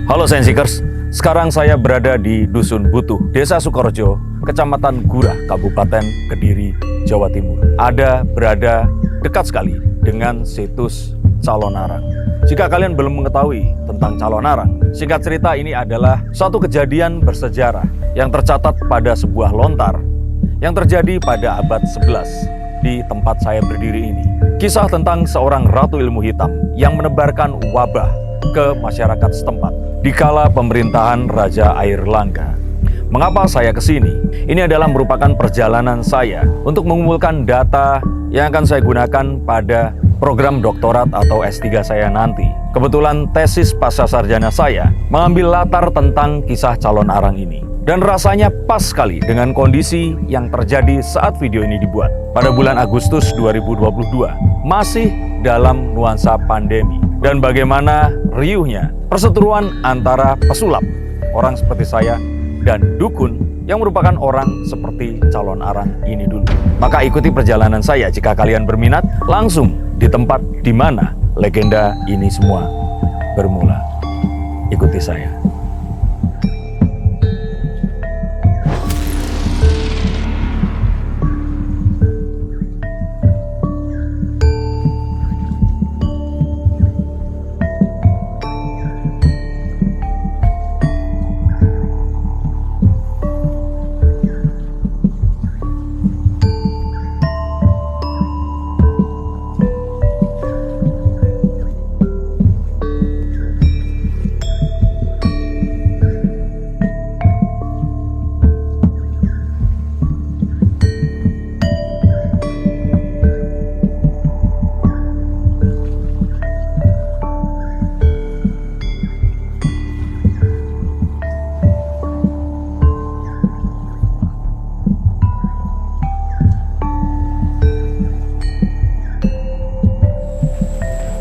Halo Sensikers, sekarang saya berada di Dusun Butuh, Desa Sukorejo, Kecamatan Gurah, Kabupaten Kediri, Jawa Timur. Berada dekat sekali dengan situs Calon Arang. Jika kalian belum mengetahui tentang Calon Arang, singkat cerita ini adalah suatu kejadian bersejarah yang tercatat pada sebuah lontar yang terjadi pada abad 11 di tempat saya berdiri ini. Kisah tentang seorang ratu ilmu hitam yang menebarkan wabah ke masyarakat setempat di kala pemerintahan Raja Airlangga. Mengapa saya ke sini? Ini adalah merupakan perjalanan saya untuk mengumpulkan data yang akan saya gunakan pada program doktorat atau S3 saya nanti. Kebetulan tesis pascasarjana saya mengambil latar tentang kisah Calon Arang ini. Dan rasanya pas sekali dengan kondisi yang terjadi saat video ini dibuat. Pada bulan Agustus 2022, masih dalam nuansa pandemi. Dan bagaimana riuhnya perseteruan antara pesulap, orang seperti saya, dan dukun yang merupakan orang seperti Calon Arang ini dulu. Maka ikuti perjalanan saya jika kalian berminat langsung di tempat di mana legenda ini semua bermula. Ikuti saya.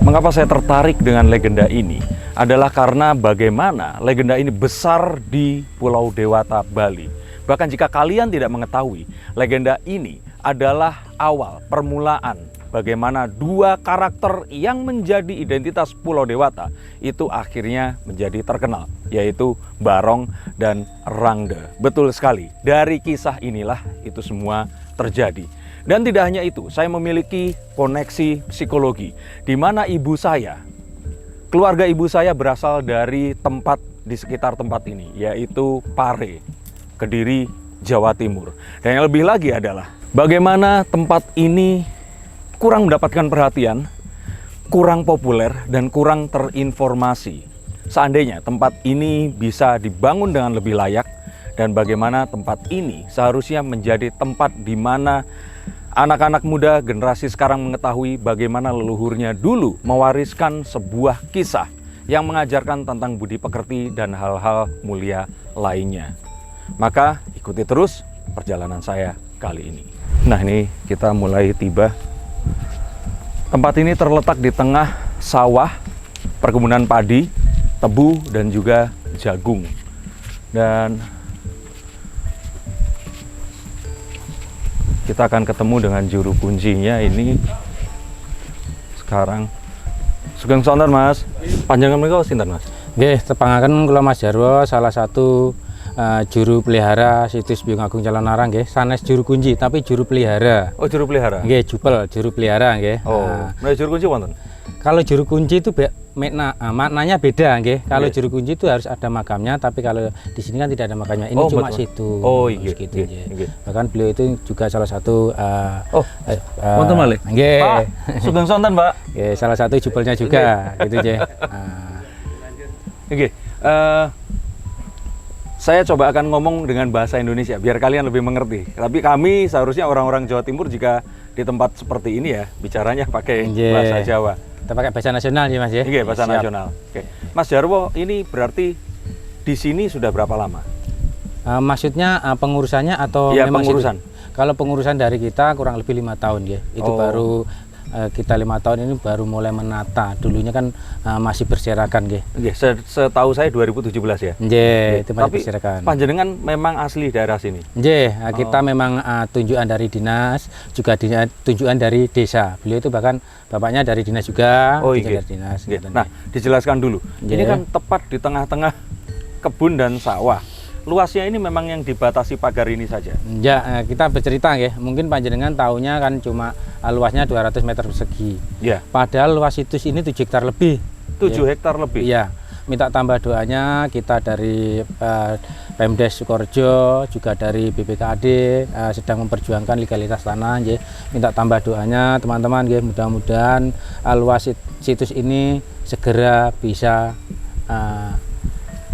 Mengapa saya tertarik dengan legenda ini adalah karena bagaimana legenda ini besar di Pulau Dewata, Bali. Bahkan jika kalian tidak mengetahui, legenda ini adalah awal permulaan bagaimana dua karakter yang menjadi identitas Pulau Dewata itu akhirnya menjadi terkenal, yaitu Barong dan Rangde. Betul sekali, dari kisah inilah itu semua terjadi. Dan tidak hanya itu, saya memiliki koneksi psikologi di mana keluarga ibu saya berasal dari tempat di sekitar tempat ini, yaitu Pare, Kediri, Jawa Timur. Dan yang lebih lagi adalah bagaimana tempat ini kurang mendapatkan perhatian, kurang populer, dan kurang terinformasi. Seandainya tempat ini bisa dibangun dengan lebih layak, dan bagaimana tempat ini seharusnya menjadi tempat di mana anak-anak muda generasi sekarang mengetahui bagaimana leluhurnya dulu mewariskan sebuah kisah yang mengajarkan tentang budi pekerti dan hal-hal mulia lainnya. Maka ikuti terus perjalanan saya kali ini. Nah, ini kita mulai tiba. Tempat ini terletak di tengah sawah, perkebunan padi, tebu, dan juga jagung. Dan kita akan ketemu dengan juru kuncinya ini sekarang. Sugeng sonten Mas. Panjangan menika sinten Mas? Nggih, tepangaken kula Mas Jarwo, salah satu juru pelihara situs Biung Agung Calon Arang nggih. Sanes juru kunci tapi juru pelihara. Oh, juru pelihara. Nggih, juru pelihara nggih. Oh, nah juru kunci wonten? Kalau juru kunci itu maknanya beda nggih. Kalau juru kunci itu harus ada makamnya, tapi kalau di sini kan tidak ada makamnya. Ini cuma betul. Situ. Oh iya. Gitu, bahkan beliau itu juga salah satu wonten malih. Nggih. Pak, sugeng sonten, Pak. Nggih, salah satu jubelnya juga gitu nggih. Nggih. Saya coba akan ngomong dengan bahasa Indonesia biar kalian lebih mengerti. Tapi kami seharusnya orang-orang Jawa Timur jika di tempat seperti ini ya bicaranya pakai bahasa Jawa. Kita pakai bahasa nasional ya Mas ya? Iya, bahasa nasional. Oke. Mas Jarwo, ini berarti di sini sudah berapa lama? Maksudnya pengurusannya atau ya, memang pengurusan? Kalau pengurusan dari kita kurang lebih 5 tahun ya. Itu baru kita 5 tahun ini baru mulai menata. Dulunya kan masih berserakan nggih. Nggih, setahu saya 2017 ya. Nggih, itu masih Tapi berserakan. panjenengan memang asli daerah sini. Nggih, kita memang tunjukan dari dinas, juga tunjukan dari desa. Beliau itu bahkan bapaknya dari dinas juga, Oh tunjukan iya. dari dinas. Nggih. gitu. Nah, dijelaskan dulu. Ini Nggih. kan tepat di tengah-tengah kebun dan sawah. Luasnya ini memang yang dibatasi pagar ini saja. Ya, kita bercerita ya. Mungkin panjenengan tahunya kan cuma luasnya 200 meter persegi. Ya, Padahal luas situs ini 7 hektar lebih. 7 hektar lebih. Iya. Minta tambah doanya kita dari Pemdes Sukorejo, juga dari BPKAD sedang memperjuangkan legalitas tanah ya. Minta tambah doanya teman-teman ya, mudah-mudahan luas situs ini segera bisa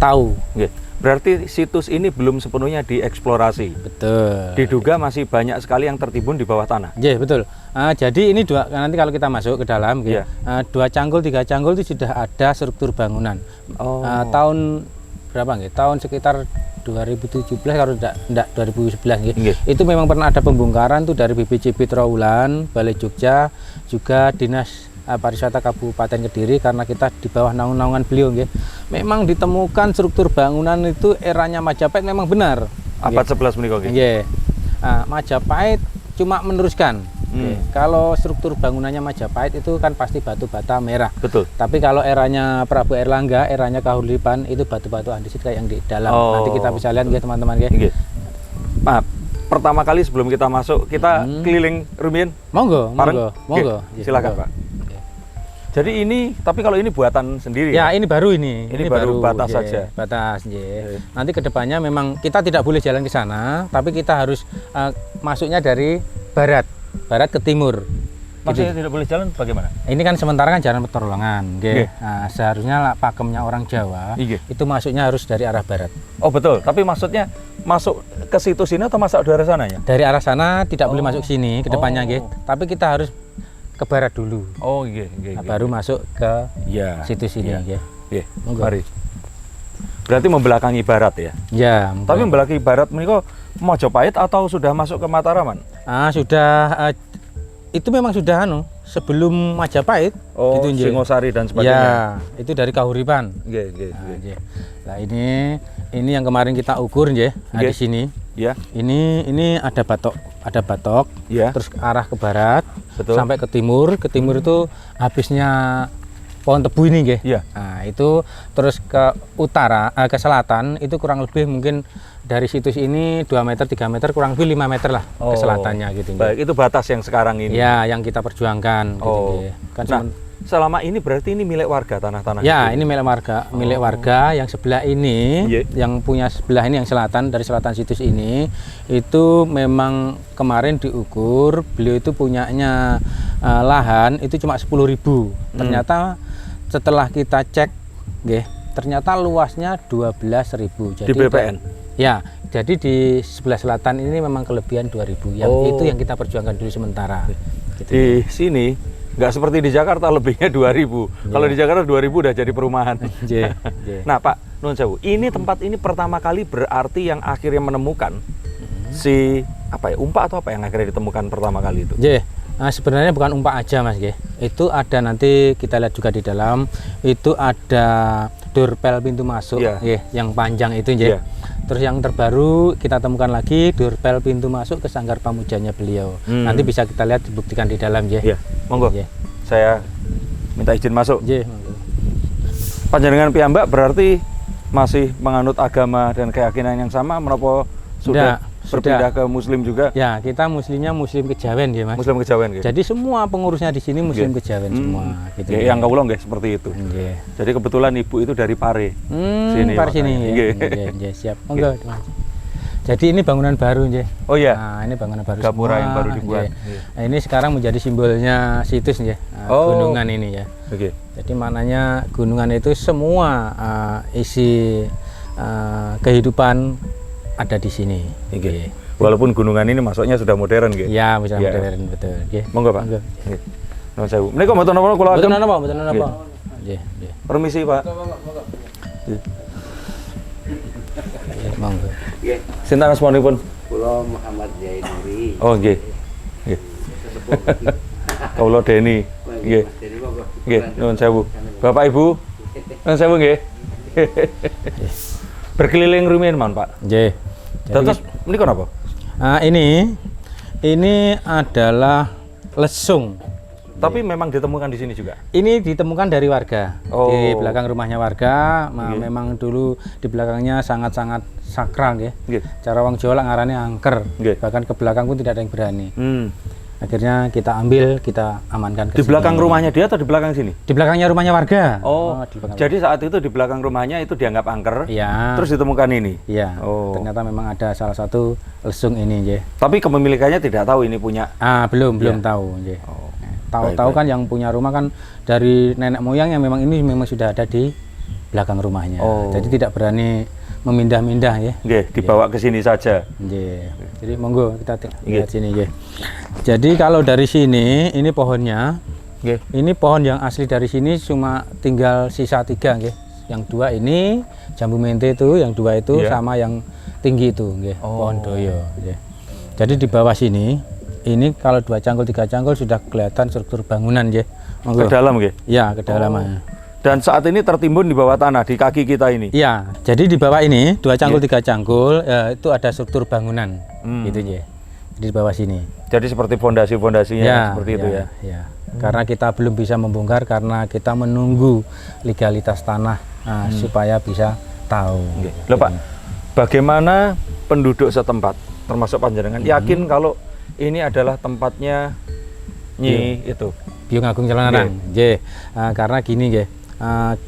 tahu. Nggih. Berarti situs ini belum sepenuhnya dieksplorasi. Betul. Diduga masih banyak sekali yang tertimbun di bawah tanah. Iya betul. Jadi ini nanti kalau kita masuk ke dalam, Iya. 2 canggul, 3 canggul itu sudah ada struktur bangunan. Oh. Tahun berapa nggih? Tahun sekitar 2017 kalau tidak 2011 nggih. Nggih. Itu memang pernah ada pembongkaran tuh dari BPJB Trawulan, Balai Jogja, juga Dinas Pariwisata Kabupaten Kediri, karena kita di bawah naungan beliau nggih. Memang ditemukan struktur bangunan itu eranya Majapahit memang benar. Abad 11 menika nggih. Nggih. Majapahit cuma meneruskan. Kalau struktur bangunannya Majapahit itu kan pasti batu bata merah. Betul. Tapi kalau eranya Prabu Erlangga, eranya Kahuripan, itu batu-batu andesit kayak yang di dalam. Oh. Nanti kita bisa lihat nggih teman-teman nggih. Nggih. Maaf, pertama kali sebelum kita masuk, kita keliling rumiyin. Monggo, Bareng? monggo, Nggih, monggo. silakan, Pak. Jadi ini, tapi kalau ini buatan sendiri Ya, ini baru ini. Ini baru batas nggih, saja. Batas, nggih. Nanti kedepannya memang kita tidak boleh jalan ke sana, tapi kita harus masuknya dari barat ke timur. Maksudnya tidak boleh jalan bagaimana? Ini kan sementara kan jalan pertolongan, Nggih. nggih. Nah, seharusnya pakemnya orang Jawa Nggih. itu masuknya harus dari arah barat. Oh betul, tapi maksudnya masuk ke situs ini atau masuk dari sananya? Dari arah sana tidak boleh masuk sini ke depannya, nggih. Tapi kita harus ke barat dulu. Oh iya, iya, Nah, baru masuk ke ya. situs ini, Iya. nggih. Iya, Monggo. mari. Berarti membelakangi barat ya? Ya, Tapi membelakangi barat menika Majapahit atau sudah masuk ke Mataraman? sudah itu memang sudah sebelum Majapahit. Oh, gitu, nggih. Singosari dan Ya, sebagainya. itu dari Kahuripan. Nggih, nggih, Nah, nggih. nggih. Nah, ini yang kemarin kita ukur nggih. Nah, Nggih. di sini. Ya, Ini ada batok, ya. terus arah ke barat, Betul. sampai ke timur. Ke timur itu habisnya pohon tebu ini, nggih. Iya. Nah, itu terus ke utara, ke selatan itu kurang lebih mungkin dari situs ini 2 meter, 3 meter, kurang lebih 5 meter lah Oh, ke selatannya gitu, nggih. Baik, itu batas yang sekarang ini. Ya, yang kita perjuangkan gitu, Oh. nggih. Kan Nah, selama ini berarti ini milik warga tanah-tanah. ya, itu? ini milik warga yang sebelah ini, Iya. yang punya sebelah ini yang selatan, dari selatan situs ini, itu memang kemarin diukur, beliau itu punyanya lahan itu cuma 10.000. Ternyata setelah kita cek, nggih, ternyata luasnya 12.000. Di BPN. Ya, jadi di sebelah selatan ini memang kelebihan 2.000. Yang Oh. itu yang kita perjuangkan dulu sementara. Gitu. Di sini nggak seperti di Jakarta lebihnya 2.000. Kalau di Jakarta 2.000 udah jadi perumahan. Nggih, nggih. Nah Pak Nuwun Sewu, ini tempat ini pertama kali berarti yang akhirnya menemukan si apa ya, umpa atau apa yang akhirnya ditemukan pertama kali itu? Nggih. Nah, sebenarnya bukan umpak aja, Mas, nggih. Itu ada, nanti kita lihat juga di dalam, itu ada doorbell pintu masuk, Iya. nggih, yang panjang itu, nggih. Iya. Terus yang terbaru kita temukan lagi doorbell pintu masuk ke sanggar pamujanya beliau. Nanti bisa kita lihat, dibuktikan di dalam, nggih. Iya, monggo. Nggih. Saya minta izin masuk. Nggih, monggo. Panjenengan piyambak berarti masih menganut agama dan keyakinan yang sama, menapa sudah berpindah ke Muslim juga? Ya, kita muslimnya Muslim Kejawen, ya, Mas. Muslim Kejawen gitu. Jadi semua pengurusnya di sini Muslim Nggih. Kejawen semua, gitu. Ya, yang kawula nggih seperti itu. Nggih. Jadi kebetulan ibu itu dari Pare. Par sini, makanya. ya. Nggih. Nggih, nggih, siap. Monggo, Mas. Jadi ini bangunan baru, nggih. Oh iya. Nah, ini bangunan baru Gapura semua, yang baru dibuat. nggih. Iya. Nah, ini sekarang menjadi simbolnya situs, nggih. Oh. Gunungan ini, ya. Oke. Jadi maknanya gunungan itu semua isi kehidupan ada di sini. Nggih. Walaupun gunungan ini masuknya sudah modern nggih. Ya, bisa Iya. modern, betul, nggih. Monggo, Pak. Monggo. Nggih. Nuwun sewu. Menika mboten napa kula Betul agem. napa? Betul napa? Nggih, nggih. Permisi, Pak. Nggih. Nggih, monggo. Sinten asmanipun? Kula Muhammad Zainuri. Oh, nggih. Nggih. Kawula Deni. Nggih. Nggih, nuwun sewu. Bapak Ibu. Nuwun sewu nggih. Berkeliling rumiyin mawon, Pak. Nggih. Terus menika napa? Ini adalah lesung. Tapi memang ditemukan di sini juga. Ini ditemukan dari warga. Oh. Di belakang rumahnya warga. Nggih. Memang dulu di belakangnya sangat-sangat sakral nggih. Nggih. Cara wong Jawa ngarane angker. Nggih. Bahkan ke belakang pun tidak ada yang berani. Akhirnya kita ambil, kita amankan ke Di sini. belakang rumahnya dia atau di belakang sini? Di belakangnya rumahnya warga. Di belakang jadi saat itu di belakang rumahnya itu dianggap angker. Iya. Terus ditemukan ini. Iya. Oh. Ternyata memang ada salah satu lesung ini, nggih. Tapi kepemilikannya tidak tahu ini punya. Belum tahu, nggih. Oh. Tahu-tahu kan yang punya rumah kan dari nenek moyang yang memang ini memang sudah ada di belakang rumahnya. Oh. Jadi tidak berani memindah-mindah ya. Nggih, dibawa ke sini saja. Nggih. Jadi monggo kita Nggih. lihat sini, nggih. Jadi kalau dari sini ini pohonnya. Nggih. Ini pohon yang asli dari sini cuma tinggal sisa 3, nggih. Yang 2 ini jambu mente itu, yang 2 itu Iya. sama yang tinggi itu, nggih. Oh. Pohon doyo, nggih. Jadi di bawah sini ini kalau 2 cangkul 3 cangkul sudah kelihatan struktur bangunan, nggih. Ke dalam nggih. Ya, kedalaman. Dan saat ini tertimbun di bawah tanah di kaki kita ini. Iya, jadi di bawah ini 2 cangkul 3 cangkul itu ada struktur bangunan, gitu ya. Di bawah sini. Jadi seperti fondasi-fondasinya seperti itu ya. Ya. Karena kita belum bisa membongkar karena kita menunggu legalitas tanah supaya bisa tahu. Loh Pak, bagaimana penduduk setempat termasuk panjenengan yakin kalau ini adalah tempatnya Nyi itu? Biung Agung Celanarang. Nggih. Karena gini nggih.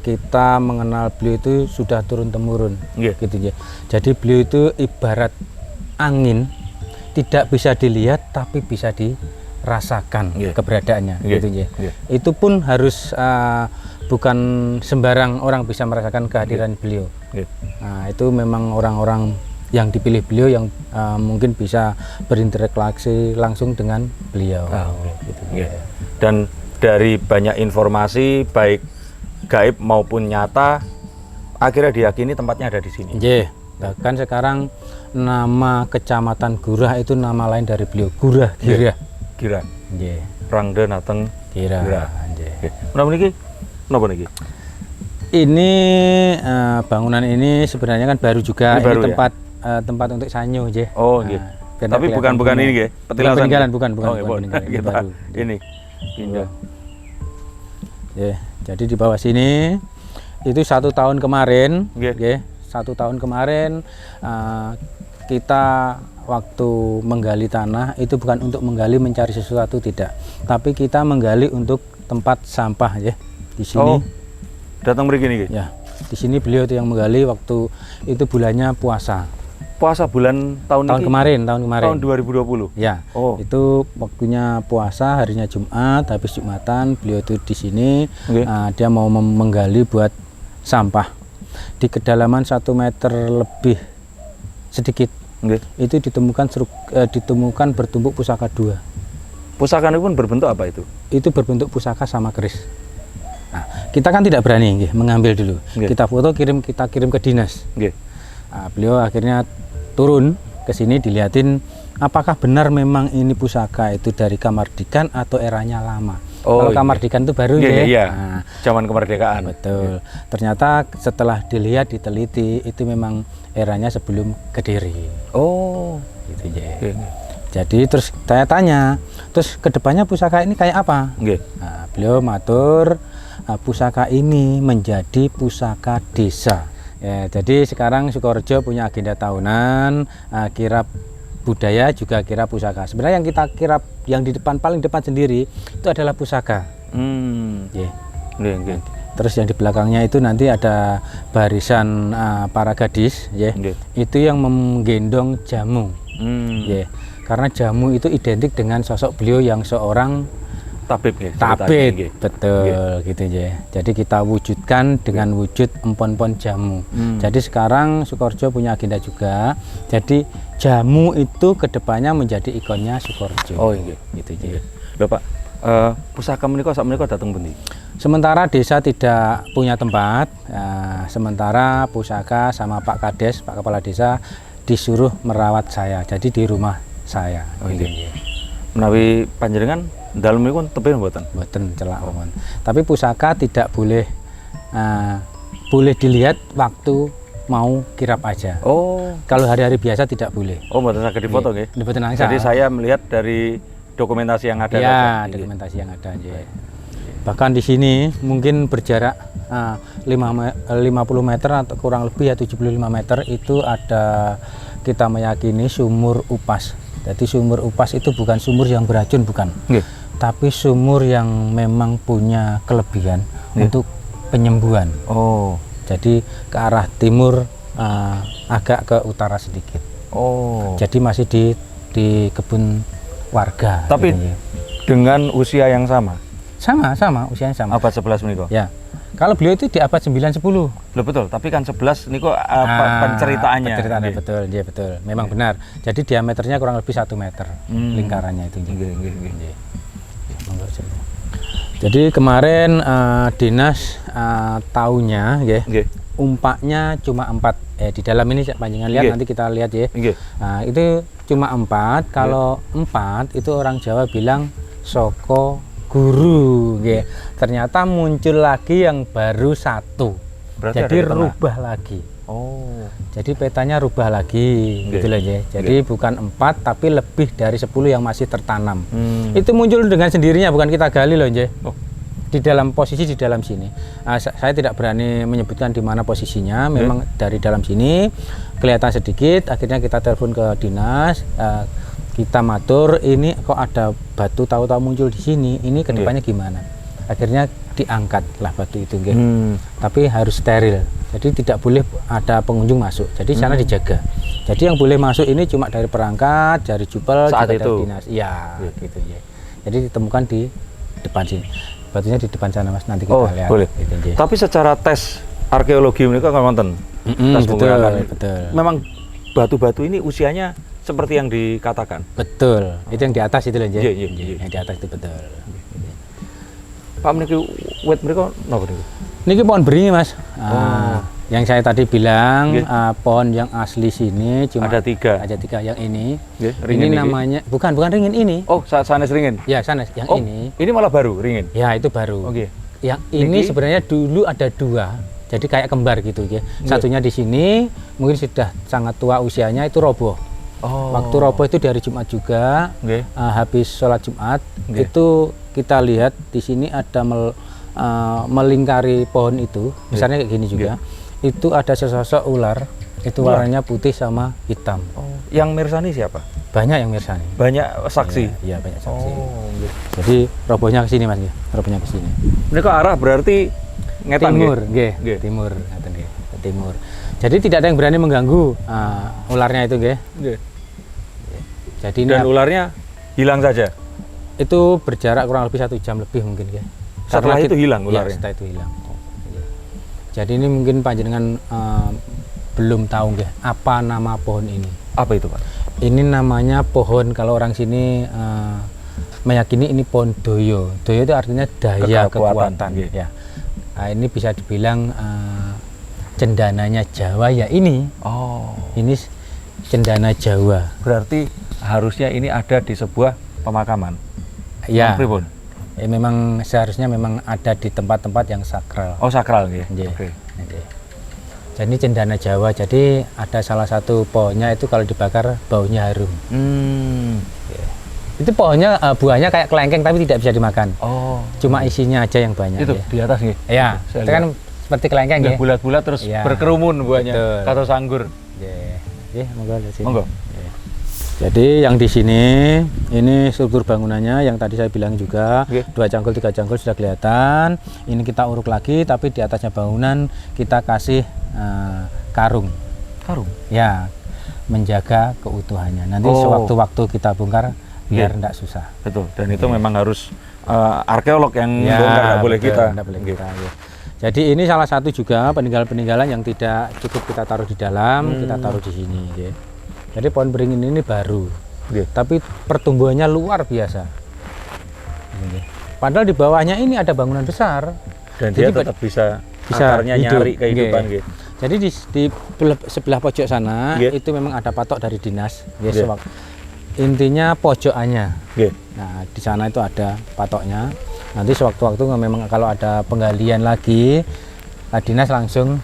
Kita mengenal beliau itu sudah turun temurun, Nggih. gitu ya. Jadi beliau itu ibarat angin, tidak bisa dilihat tapi bisa dirasakan Nggih. keberadaannya, Nggih. gitu ya. Nggih. Itu pun harus bukan sembarang orang bisa merasakan kehadiran beliau. Nggih. Nah, itu memang orang-orang yang dipilih beliau yang mungkin bisa berinteraksi langsung dengan beliau. Gitu. Nggih. Dan dari banyak informasi baik gaib maupun nyata akhirnya diyakini tempatnya ada di sini. Nggih. Bahkan sekarang nama kecamatan Gurah itu nama lain dari beliau, Gurah Girah. Gira. Nggih. Rangde Nateng Girah. Girah. Nggih. Nggih. Menapa niki? Menapa niki? Ini bangunan ini sebenarnya kan baru juga. Ini baru, ya? tempat untuk sanyo, nggih. Oh, nggih. Biar Tapi kelihatan bukan punya. ini nggih, Bukan petilasan. peninggalan, bukan Oh, nggih, peninggalan. Ini kita baru. ini pindah. Ya, jadi di bawah sini itu 1 tahun kemarin, Nggih. 1 tahun kemarin kita waktu menggali tanah itu bukan untuk menggali mencari sesuatu, tidak, tapi kita menggali untuk tempat sampah ya. Di sini. Oh, datang mriki niki. Ya, di sini beliau itu yang menggali waktu itu bulannya puasa. Puasa bulan tahun Tahun niki? kemarin. Tahun 2020. Ya, Oh. itu waktunya puasa, harinya Jumat, habis Jumatan beliau itu di sini. Nggih. Dia mau menggali buat sampah di kedalaman 1 meter lebih sedikit. Nggih. Itu ditemukan bertumpuk pusaka 2. Pusaka ini pun berbentuk apa itu? Itu berbentuk pusaka sama keris. Nah, kita kan tidak berani nggih, mengambil dulu. Nggih. Kita foto, kita kirim ke dinas. Nggih. Nah, beliau akhirnya turun ke sini dilihatin apakah benar memang ini pusaka itu dari Kamardikan atau eranya lama. Oh, Kalau iya. Kamardikan itu baru Iya, ya. iya. Nah, Zaman kemerdekaan. betul. Ternyata setelah dilihat, diteliti itu memang eranya sebelum Kediri. Oh. Gitu ya. Nggih. Jadi terus saya tanya, terus kedepannya pusaka ini kayak apa? Nggih. Nah, beliau matur pusaka ini menjadi pusaka desa. Ya, jadi sekarang Sukorejo punya agenda tahunan kirap budaya juga kirap pusaka. Sebenarnya yang kita kirap yang di depan paling depan sendiri itu adalah pusaka. Yeah. Nggih, nggih. Terus yang di belakangnya itu nanti ada barisan para gadis, ya. Nggih. Itu yang menggendong jamu. Ya. Karena jamu itu identik dengan sosok beliau yang seorang Tabib nggih. tabib, Nggih. betul gitu ya. Jadi kita wujudkan dengan wujud empon-empon jamu. Jadi sekarang Sukorejo punya agenda juga. Jadi jamu itu kedepannya menjadi ikonnya Sukorejo. Oh iya, gitu ya. Lho Pak, pusaka menika sak menika dateng pundi? Sementara desa tidak punya tempat, sementara pusaka sama Pak Kades, Pak Kepala Desa disuruh merawat saya. Jadi di rumah saya. Oh gitu iya. ya. Menawi panjenengan Dalamipun tebih mboten. Mboten celak mawon. Tapi pusaka tidak boleh boleh dilihat waktu mau kirap aja. Oh. Kalau hari-hari biasa tidak boleh. Oh, mboten saged difoto nggih. Mboten angsal. Jadi saya melihat dari dokumentasi yang ada. Ya, dokumentasi yang ada nggih. Bahkan di sini mungkin berjarak 50 meter atau kurang lebih ya 75 meter itu ada, kita meyakini sumur upas. Jadi sumur upas itu bukan sumur yang beracun, bukan. Nggih. Tapi sumur yang memang punya kelebihan untuk penyembuhan. Oh. Jadi ke arah timur, agak ke utara sedikit. Oh. Jadi masih di kebun warga. Tapi gitu, ya. dengan usia yang sama. Sama, usianya sama. Abad 11 meniko. Ya. Kalau beliau itu di abad 9-10. Loh betul, tapi kan 11 niko penceritaannya. Penceritaannya Nggih. betul, dia betul. Memang benar. Jadi diameternya kurang lebih 1 meter lingkarannya itu. Nggih. Monggo, coba. Jadi kemarin dinas tahunya Nggih. umpaknya cuma 4. Di dalam ini panjenengan lihat, Nggih. nanti kita lihat ya. Nggih. Nah, itu cuma 4. Kalau 4 itu orang Jawa bilang soko guru, nggih. Ternyata muncul lagi yang baru 1. Berarti Jadi ada di tengah. rubah lagi. Oh. Jadi petanya rubah lagi, Nggih. gitu loh ya. Jadi bukan 4 tapi lebih dari 10 yang masih tertanam. Hmm. Itu muncul dengan sendirinya, bukan kita gali loh, Nje. Oh. Di dalam posisi di dalam sini. Saya tidak berani menyebutkan di mana posisinya. Memang dari dalam sini kelihatan sedikit. Akhirnya kita telepon ke dinas. Kita matur, ini kok ada batu tahu-tahu muncul di sini. Ini kedepannya gimana? Akhirnya diangkat lah batu itu, nggih. Tapi harus steril. Jadi tidak boleh ada pengunjung masuk. Jadi sana dijaga. Jadi yang boleh masuk ini cuma dari perangkat, dari jupel, saat juga itu. dari dinas. Iya, gitu ya. Jadi ditemukan di depan sini. Batunya di depan sana, Mas. Nanti kita lihat. Boleh. Gitu, nggih. Tapi secara tes arkeologi mereka kan wonten. Tes menggunakan. betul. Memang batu-batu ini usianya seperti yang dikatakan. Betul. Itu yang di atas itu loh, Nje. Iya, iya, iya. Yang di atas itu betul. Pak meniki wit mereka napa niku? Niki pohon beringin, Mas. Yang saya tadi bilang Nggih. pohon yang asli sini cuma Ada 3. Ada 3 yang ini. Nggih, Ini ringin niki. namanya bukan ringin ini. Oh, sanes ringin. Ya, sana yang Oh, ini. malah baru ringin. Ya, itu baru. Oke. Yang ini Niki. sebenarnya dulu ada 2. Jadi kayak kembar gitu ya. Satunya di sini, mungkin sudah sangat tua usianya, itu roboh. Oh. Waktu roboh itu di hari Jumat juga. Nggih. Habis sholat Jumat, Nggih. itu kita lihat di sini ada melingkari pohon itu, misalnya kayak gini juga. Itu ada sesosok ular, itu warnanya putih sama hitam. Oh, yang mirsani siapa? Banyak yang mirsani. Banyak saksi. Iya, banyak saksi. Oh, nggih. Jadi robohnya ke sini, Mas, robohnya ke sini. Mereka arah berarti ngetan Timur, nggih? nggih. Nggih. Timur, ngaten nggih, ke timur. Jadi tidak ada yang berani mengganggu ularnya itu, nggih. Nggih. Jadi ini Dan ularnya hilang saja. itu berjarak kurang lebih 1 jam lebih mungkin, nggih. Setelah itu hilang ya, ularnya? setelah itu hilang. Iya. Jadi ini mungkin panjenengan belum tahu, nggih, apa nama pohon ini. Apa itu, Pak? Ini namanya pohon, kalau orang sini meyakini ini pohon doyo. Doyo itu artinya daya Kekuatan, kekuatan. nggih. Ya. Nah, ini bisa dibilang cendananya Jawa ya ini. Oh. Ini cendana Jawa. Berarti harusnya ini ada di sebuah pemakaman. Ya. Pripun? Memang seharusnya memang ada di tempat-tempat yang sakral. Oh, sakral nggih. Nggih. Oke. Nggih. Jadi ini cendana Jawa. Jadi ada salah satu pohonnya itu kalau dibakar baunya harum. Itu pohonnya buahnya kayak kelengkeng tapi tidak bisa dimakan. Oh. Cuma isinya aja yang banyak. Itu ya. di atas nggih. Ya, Saya itu kan seperti kelengkeng ya. bulat-bulat terus Iya. berkerumun buahnya. Betul. Kata sanggur. Monggo lihat sini. Monggo. Ya. Jadi yang di sini ini struktur bangunannya yang tadi saya bilang juga, Oke. 2 cangkul 3 cangkul sudah kelihatan. Ini kita uruk lagi tapi di atasnya bangunan kita kasih karung. Karung. Ya, menjaga keutuhannya. Nanti Oh. sewaktu-waktu kita bongkar biar Oke. tidak susah. Betul. Dan itu memang harus arkeolog yang Ya, bongkar, nggak boleh betul, kita. nggak boleh Nggih. kita, ya. Jadi ini salah satu juga peninggalan-peninggalan yang tidak cukup kita taruh di dalam, kita taruh di sini. Ya. Jadi pohon beringin ini baru, Nggih. tapi pertumbuhannya luar biasa. Ini. Padahal di bawahnya ini ada bangunan besar. Dan Jadi dia tetap bisa akarnya hidup. nyari kehidupan Nggih. nggih. Jadi di sebelah pojok sana Nggih. itu memang ada patok dari dinas. Ya, Nggih. intinya pojokannya. Nggih. Nah, di sana itu ada patoknya. Nanti sewaktu-waktu memang kalau ada penggalian lagi, dinas langsung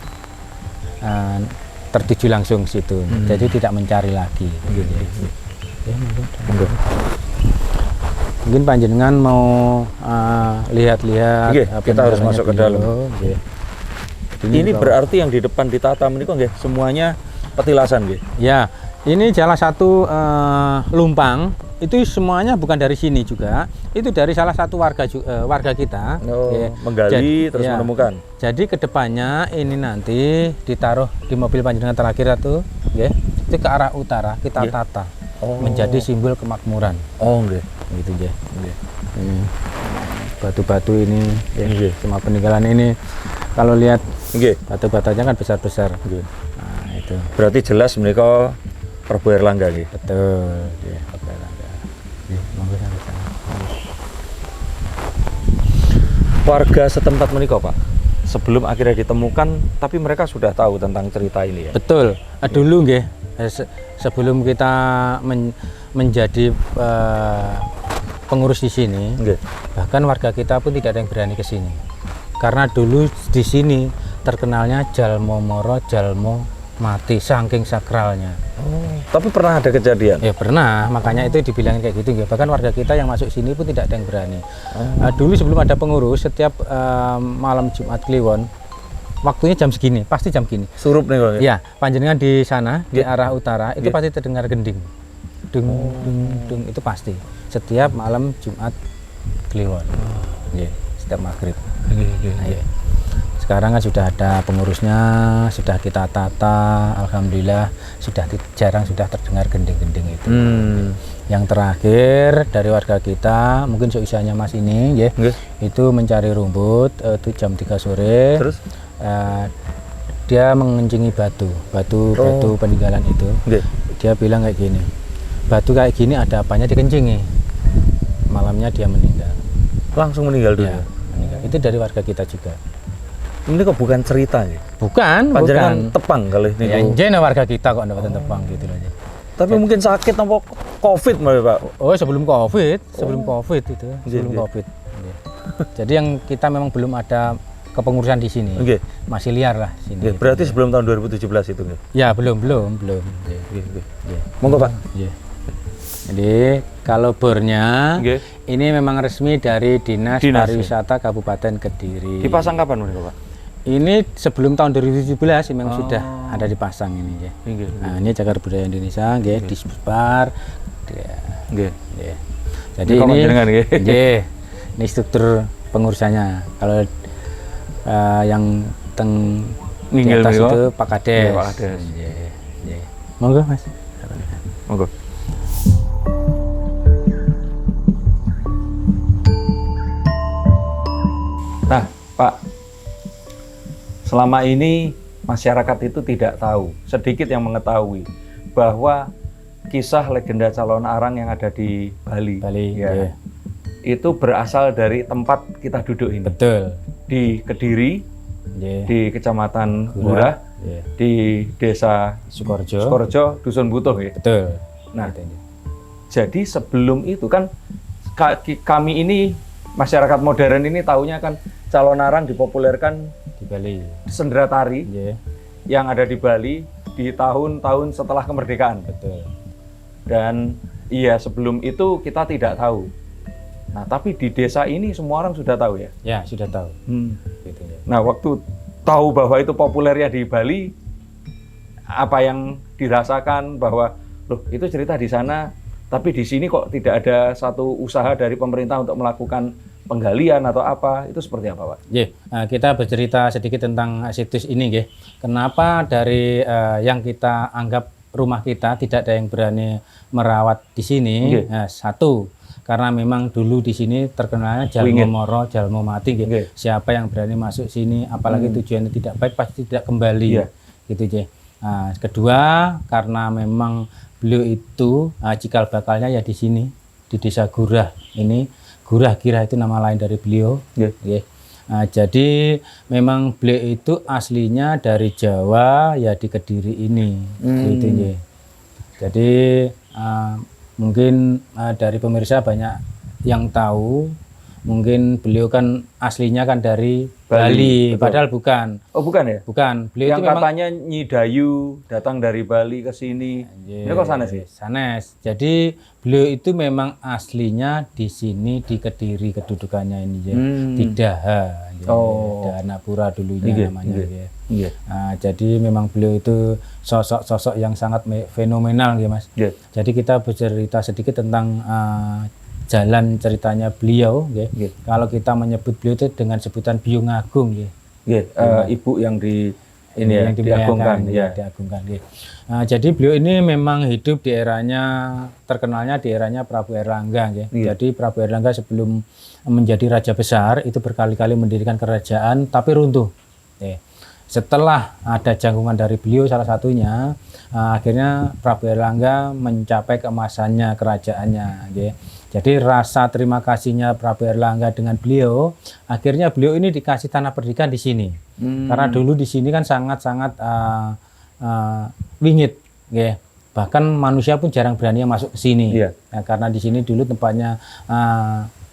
tertuju langsung ke situ. Jadi tidak mencari lagi. Ya, mungkin panjenengan mau lihat-lihat. Kita harus masuk ke dalam. Ini kalau, berarti yang di depan ditata menika nggih semuanya petilasan nggih. Ya, ini salah satu lumpang. Itu semuanya bukan dari sini juga, itu dari salah satu warga kita. Menggali terus menemukan. Jadi kedepannya ini nanti ditaruh di mobil panjenengan terakhir itu ke arah utara kita tata menjadi simbol kemakmuran. Nggih. Gitu ya. Ini batu-batu ini, semua peninggalan ini. Kalau lihat batu-batunya kan besar-besar. Nah, itu. Berarti jelas mereka Prabu Erlangga nggih. Betul. Warga setempat menika, Pak, sebelum akhirnya ditemukan, tapi mereka sudah tahu tentang cerita ini ya. Betul. Dulu nggih, sebelum kita menjadi pengurus di sini, bahkan warga kita pun tidak ada yang berani ke sini. Karena dulu di sini terkenalnya Jalmo Moro, Jalmo mati, saking sakralnya. Tapi pernah ada kejadian? Ya pernah, makanya itu dibilangin kayak gitu. Bahkan warga kita yang masuk sini pun tidak ada yang berani. Dulu sebelum ada pengurus, setiap malam Jumat Kliwon, waktunya jam segini, pasti jam gini. Surup nih Bang. Ya, panjenengan di sana, di arah utara, itu pasti terdengar gending. Dung, dung, dung, itu pasti. Setiap malam Jumat Kliwon. Setiap maghrib. Sekarang kan sudah ada pengurusnya, sudah kita tata, alhamdulillah sudah jarang sudah terdengar gending-gending itu. Yang terakhir dari warga kita, mungkin seusianya Mas ini, itu mencari rumput, itu jam 3 sore. Terus? Dia mengencingi batu peninggalan itu. Dia bilang kayak gini, batu kayak gini ada apanya dikencingi. Malamnya dia meninggal. Langsung meninggal dulu? Ya, meninggal. Itu dari warga kita juga. Ini kok bukan cerita ya? Bukan. Tepang kali ini. Ya, jenah warga kita kok dapat tepang gitu aja. Tapi mungkin sakit apa COVID Pak? Oh, sebelum COVID itu, sebelum COVID. Jadi yang kita memang belum ada kepengurusan di sini. Masih liar lah sini. Berarti sebelum tahun 2017 itu nggih? Ya, belum. Monggo Pak. Jadi kalau bornya ini memang resmi dari Dinas Pariwisata Kabupaten Kediri. Dipasang kapan Pak? Ini sebelum tahun 2017 memang sudah ada dipasang ini. Nah, ini Cagar Budaya Indonesia, disebar. Jadi ini struktur pengurusannya. Kalau yang di atas itu Pak Kades. Monggo Mas. Monggo. Nah, Pak, selama ini masyarakat itu tidak tahu, sedikit yang mengetahui bahwa kisah legenda calon arang yang ada di Bali, itu berasal dari tempat kita duduk ini. Betul. Di Kediri, di Kecamatan Gurah, di Desa Sukorjo, Dusun Butuh ya. Betul. Nah, jadi sebelum itu kan kami ini masyarakat modern ini taunya kan calon arang dipopulerkan di Bali, sendera tari yang ada di Bali di tahun-tahun setelah kemerdekaan. Betul. Dan sebelum itu kita tidak tahu. Nah, tapi di desa ini semua orang sudah tahu ya? Ya, sudah tahu. Gitu ya. Nah, waktu tahu bahwa itu populernya di Bali, apa yang dirasakan bahwa loh itu cerita di sana, tapi di sini kok tidak ada satu usaha dari pemerintah untuk melakukan penggalian atau apa, itu seperti apa Pak? Kita bercerita sedikit tentang situs ini. Kenapa dari yang kita anggap rumah kita tidak ada yang berani merawat di sini? Satu, karena memang dulu di sini terkenalnya Jalmo Moro, Jalmo mati. Siapa yang berani masuk sini, apalagi tujuannya tidak baik, pasti tidak kembali. Gitu. Kedua, karena memang beliau itu cikal bakalnya ya di sini, di Desa Gurah ini. Gurah Kira itu nama lain dari beliau. Jadi memang beliau itu aslinya dari Jawa, ya di Kediri ini. Gitu. Jadi Mungkin dari pemirsa banyak yang tahu, mungkin beliau kan aslinya kan dari Bali, betul. padahal bukan. Oh bukan ya? Bukan. Beliau Yang itu memang katanya Nyi Dayu datang dari Bali ke sini. Ini kok sana sih? Sanes. Jadi beliau itu memang aslinya di sini di Kediri kedudukannya ini ya. Di Daha. Dahanapura dulunya namanya ya. Nah, jadi memang beliau itu sosok-sosok yang sangat fenomenal ya Mas. Jadi kita bercerita sedikit tentang jalan ceritanya beliau ya. Kalau kita menyebut beliau itu dengan sebutan Biung Agung ya. Ibu yang yang diagungkan ya. Diagungkan ya. Nah, jadi beliau ini memang hidup di eranya, terkenalnya di eranya Prabu Erlangga ya. Jadi Prabu Erlangga sebelum menjadi raja besar itu berkali-kali mendirikan kerajaan tapi runtuh. Setelah ada jangkungan dari beliau salah satunya, akhirnya Prabu Erlangga mencapai keemasannya kerajaannya. Jadi rasa terima kasihnya Prabu Erlangga dengan beliau, akhirnya beliau ini dikasih tanah pendidikan di sini. Karena dulu di sini kan sangat-sangat wingit, bahkan manusia pun jarang berani masuk ke sini. Nah, karena di sini dulu tempatnya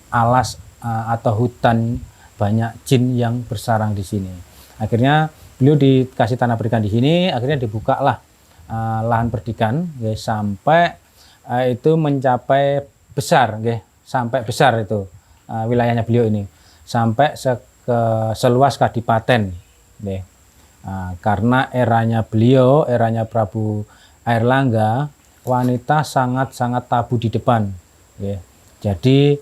alas atau hutan, banyak jin yang bersarang di sini. Akhirnya beliau dikasih tanah pendidikan di sini, akhirnya dibukalah lahan pendidikan sampai itu mencapai besar, sampai besar itu wilayahnya beliau ini, sampai seluas kadipaten. Karena eranya beliau, eranya Prabu Airlangga, wanita sangat-sangat tabu di depan. Jadi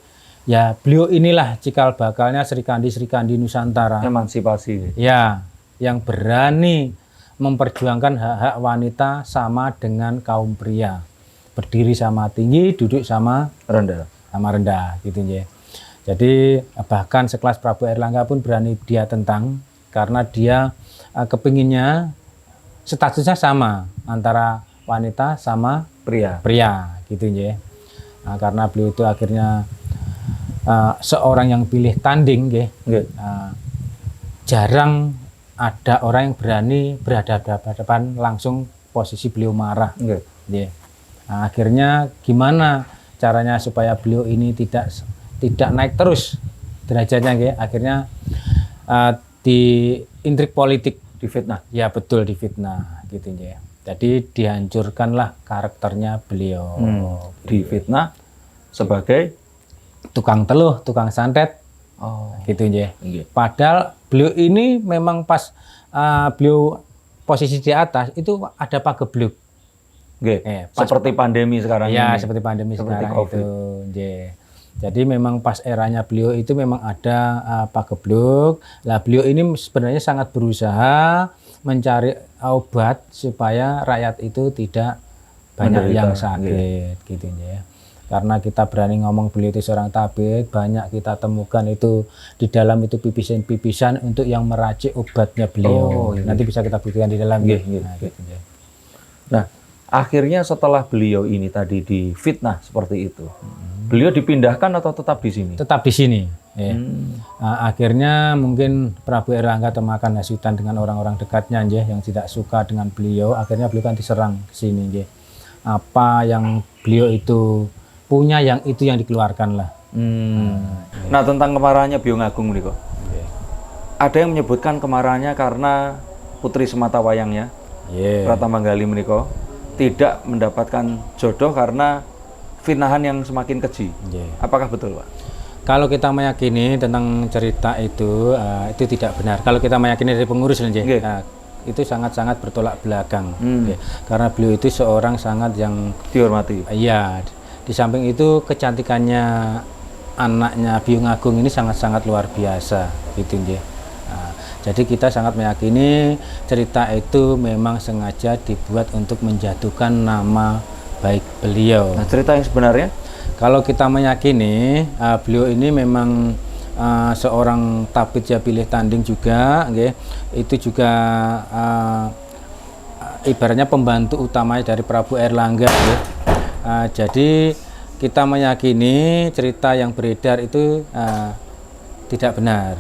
ya beliau inilah cikal bakalnya Srikandi Nusantara. Emansipasi. Ya, yang berani memperjuangkan hak-hak wanita sama dengan kaum pria. Berdiri sama tinggi, duduk sama rendah gitu ya. Jadi bahkan sekelas Prabu Airlangga pun berani dia tentang, karena dia kepinginnya statusnya sama antara wanita sama pria gitu ya. Nah, karena beliau itu akhirnya seorang yang pilih tanding jarang ada orang yang berani berhadapan langsung posisi beliau marah. Nah, akhirnya gimana caranya supaya beliau ini tidak naik terus derajatnya, akhirnya di intrik politik, difitnah. Ya betul, difitnah gitu ya. Jadi dihancurkanlah karakternya beliau. Difitnah sebagai tukang teluh, tukang santet. Gitu ya. Padahal beliau ini memang pas beliau posisi di atas itu ada pagebluk. Seperti pandemi sekarang ya, ini. seperti pandemi seperti sekarang COVID. itu. Jadi memang pas eranya beliau itu memang ada pagebluk. Lah beliau ini sebenarnya sangat berusaha mencari obat supaya rakyat itu tidak banyak yang sakit gitu ya. Karena kita berani ngomong beliau itu seorang tabib, banyak kita temukan itu di dalam itu pipisan-pipisan untuk yang meracik obatnya beliau. Nanti bisa kita buktikan di dalam. Nah, akhirnya setelah beliau ini tadi difitnah seperti itu, beliau dipindahkan atau tetap di sini? Tetap di sini. Nah, akhirnya mungkin Prabu Erlangga termakan hasutan dengan orang-orang dekatnya yang tidak suka dengan beliau. Akhirnya beliau kan diserang ke sini. Apa yang beliau itu punya, yang itu yang dikeluarkan lah. Nah, tentang kemarahannya Biung Agung nih kok. Ada yang menyebutkan kemarahannya karena putri sematawayangnya, Pratamanggali meniko, tidak mendapatkan jodoh karena fitnahan yang semakin keji. Apakah betul, Pak? Kalau kita meyakini tentang cerita itu tidak benar. Kalau kita meyakini dari pengurus itu sangat-sangat bertolak belakang. Karena beliau itu seorang sangat yang dihormati. Iya. Di samping itu kecantikannya anaknya Biung Agung ini sangat-sangat luar biasa gitu ya. Jadi kita sangat meyakini cerita itu memang sengaja dibuat untuk menjatuhkan nama baik beliau. Nah, cerita yang sebenarnya? Kalau kita meyakini beliau ini memang seorang tabib ya pilih tanding juga, itu juga ibaratnya pembantu utamanya dari Prabu Airlangga. Jadi kita meyakini cerita yang beredar itu tidak benar.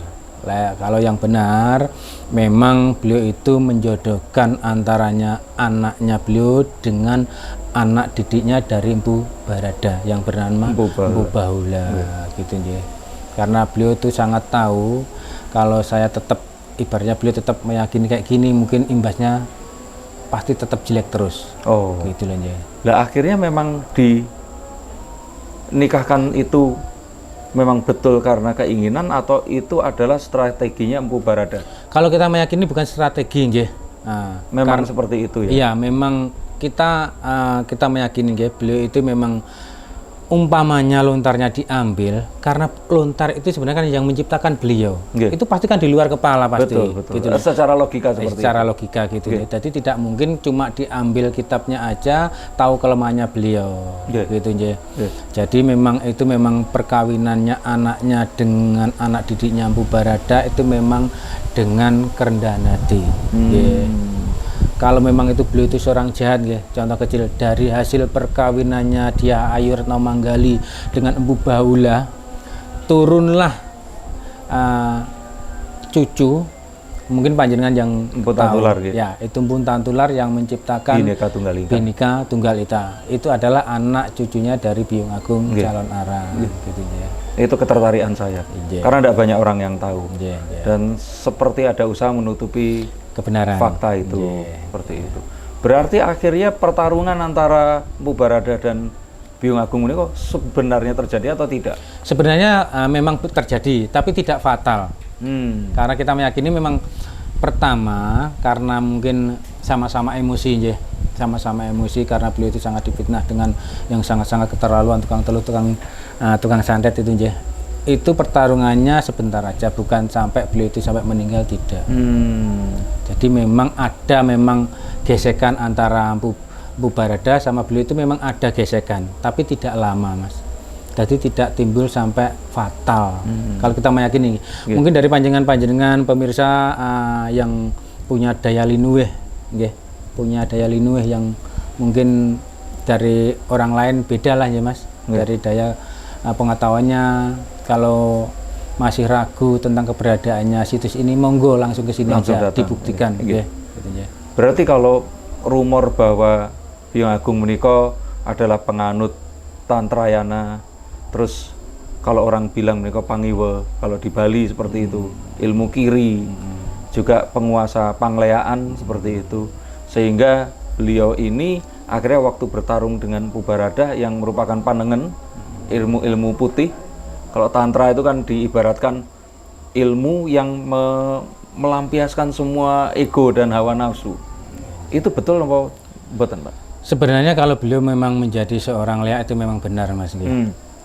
Kalau yang benar, memang beliau itu menjodohkan antaranya anaknya beliau dengan anak didiknya dari Empu Barada yang bernama Empu Bahula, gitu ya. Karena beliau itu sangat tahu kalau saya tetap, ibaratnya beliau tetap meyakini kayak gini, mungkin imbasnya pasti tetap jelek terus. Oh, gitu loh ya. Lah akhirnya memang dinikahkan itu memang betul karena keinginan atau itu adalah strateginya Empu Barada? Kalau kita meyakini bukan strategi, nggih. Nah, memang seperti itu ya. Iya, memang kita meyakini, nggih, beliau itu memang umpamanya lontarnya diambil karena lontar itu sebenarnya kan yang menciptakan beliau. Itu pasti kan di luar kepala pasti. Betul. Gitu. Secara logika seperti secara itu. Logika gitu ya. Jadi tidak mungkin cuma diambil kitabnya aja tahu kelemahannya beliau. Gitu ya. Jadi memang itu memang perkawinannya anaknya dengan anak didiknya Empu Barada itu memang dengan kerendahan hati. Kalau memang itu beliau itu seorang jahat, ya, contoh kecil dari hasil perkawinannya dia Ayu Retno Manggali dengan Empu Bahula, turunlah cucu, mungkin panjenengan yang Empu tahu, Tantular, gitu. Ya, itu Empu Tantular yang menciptakan Bhinneka Tunggal Ika. Itu adalah anak cucunya dari Biyung Agung Calon Arang, gitu ya. Itu ketertarikan saya, karena tidak banyak orang yang tahu, dan seperti ada usaha menutupi kebenaran fakta itu, seperti itu. Berarti akhirnya pertarungan antara Empu Barada dan Biyung Agung ini kok sebenarnya terjadi atau tidak? Sebenarnya memang terjadi, tapi tidak fatal. Karena kita meyakini memang pertama karena mungkin sama-sama emosi, ya. Sama-sama emosi karena beliau itu sangat difitnah dengan yang sangat-sangat keterlaluan, tukang teluh, tukang santet itu, ya. Itu pertarungannya sebentar aja, bukan sampai beliau itu sampai meninggal, tidak. Jadi memang ada gesekan antara Empu Barada sama beliau itu, memang ada gesekan, tapi tidak lama, Mas. Jadi tidak timbul sampai fatal. Kalau kita meyakini, mungkin dari panjenengan pemirsa yang punya daya linuweh, punya daya linuweh yang mungkin dari orang lain beda lah, ya, Mas. Dari daya pengetahuannya. Kalau masih ragu tentang keberadaannya situs ini, monggo langsung ke sini aja, dibuktikan. Berarti kalau rumor bahwa Biyung Agung menika adalah penganut Tantrayana, terus kalau orang bilang menika Pangiwa, kalau di Bali seperti itu, ilmu kiri, juga penguasa Pangleaan seperti itu, sehingga beliau ini akhirnya waktu bertarung dengan Empu Barada yang merupakan panengen ilmu putih. Kalau tantra itu kan diibaratkan ilmu yang melampiaskan semua ego dan hawa nafsu. Itu betul apa betul, Pak? Sebenarnya kalau beliau memang menjadi seorang Lea itu memang benar, Mas.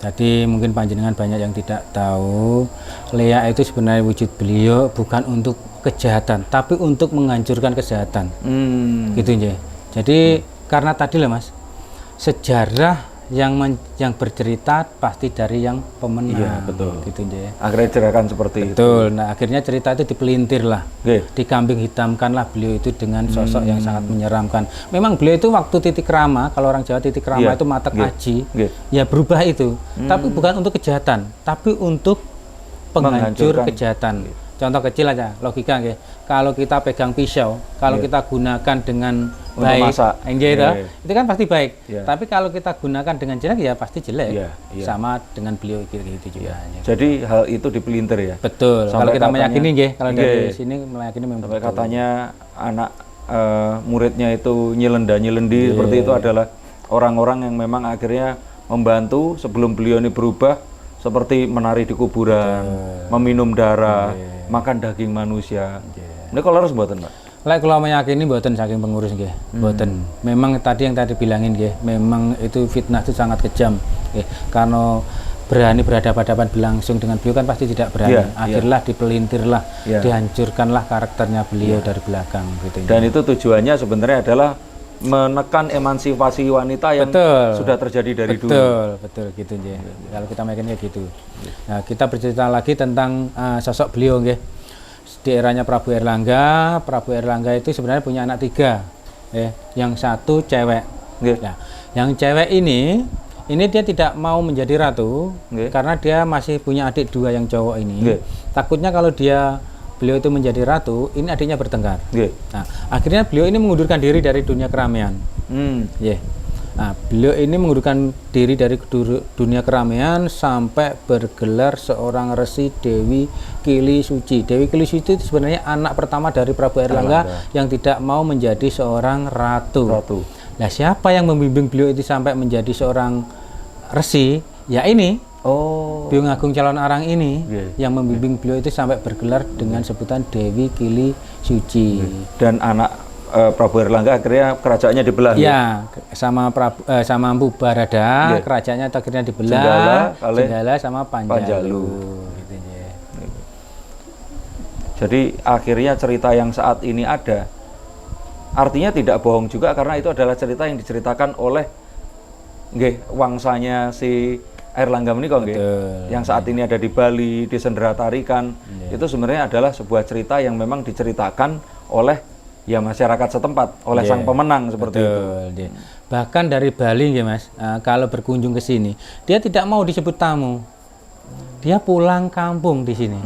Jadi mungkin panjenengan banyak yang tidak tahu, Lea itu sebenarnya wujud beliau bukan untuk kejahatan, tapi untuk menghancurkan kejahatan. Gitu ya. Jadi karena tadi lah, Mas, sejarah yang bercerita pasti dari yang pemenang. Iya, betul. Gitu ya. Akhirnya ceritakan seperti itu. Betul. Nah, akhirnya cerita itu dipelintir lah. Dikambing hitamkanlah beliau itu dengan sosok yang sangat menyeramkan. Memang beliau itu waktu titik rama, kalau orang Jawa titik rama itu matek aji, ya berubah itu. Tapi bukan untuk kejahatan, tapi untuk penghancur kejahatan. Contoh kecil aja, logika, kalau kita pegang pisau, kalau kita gunakan dengan baik, itu kan pasti baik. Tapi kalau kita gunakan dengan jelek, ya pasti jelek. Sama dengan beliau gitu juga. Jadi hal itu dipelintir, ya. Betul. Sampai kalau kita meyakini, kalau dari sini meyakini memang. Sampai katanya anak muridnya itu nyelendi seperti itu adalah orang-orang yang memang akhirnya membantu sebelum beliau ini berubah, seperti menari di kuburan, meminum darah, makan daging manusia. Ini kalau harus buatan, Pak? Kalau meyakini buatan saking pengurus, buatan. Memang tadi yang tadi bilangin, memang itu fitnah itu sangat kejam, karena berani berhadapan-hadapan berlangsung dengan beliau kan pasti tidak berani. Akhirnya dipelintirlah, dihancurkanlah karakternya beliau dari belakang. Gitu. Dan itu tujuannya sebenarnya adalah menekan emansipasi wanita yang sudah terjadi dari dulu. Betul gitu, kalau kita meyakini gitu. Nah, kita bercerita lagi tentang sosok beliau, di eranya Prabu Erlangga. Prabu Erlangga itu sebenarnya punya anak 3, yang satu cewek. Nah, yang cewek ini Ini dia tidak mau menjadi ratu Nggih. karena dia masih punya adik 2 yang cowok ini. Nggih. Takutnya kalau beliau itu menjadi ratu, ini adiknya bertengkar. Nggih. Nah, akhirnya beliau ini mengundurkan diri dari dunia keramaian. Yeah. Nah, beliau ini mengundurkan diri dari dunia keramaian sampai bergelar seorang resi Dewi Kili Suci. Dewi Kili Suci itu sebenarnya anak pertama dari Prabu Airlangga yang tidak mau menjadi seorang ratu. Nah, siapa yang membimbing beliau itu sampai menjadi seorang resi? Ya ini, Biung Agung Calon Arang ini yang membimbing beliau itu sampai bergelar dengan sebutan Dewi Kili Suci. Dan anak Prabu Airlangga akhirnya kerajaannya dibelah. Ya, sama Empu Barada, kerajaannya akhirnya dibelah. Jenggala sama Panjalu. Gitu, ya. Jadi akhirnya cerita yang saat ini ada, artinya tidak bohong juga karena itu adalah cerita yang diceritakan oleh wangsanya si Airlangga menika nggih. Yang saat ini ada di Bali, di Sendera Tarikan. Itu sebenarnya adalah sebuah cerita yang memang diceritakan oleh ya masyarakat setempat, oleh sang pemenang seperti itu. Bahkan dari Bali nggih Mas, kalau berkunjung ke sini, dia tidak mau disebut tamu. Dia pulang kampung di sini.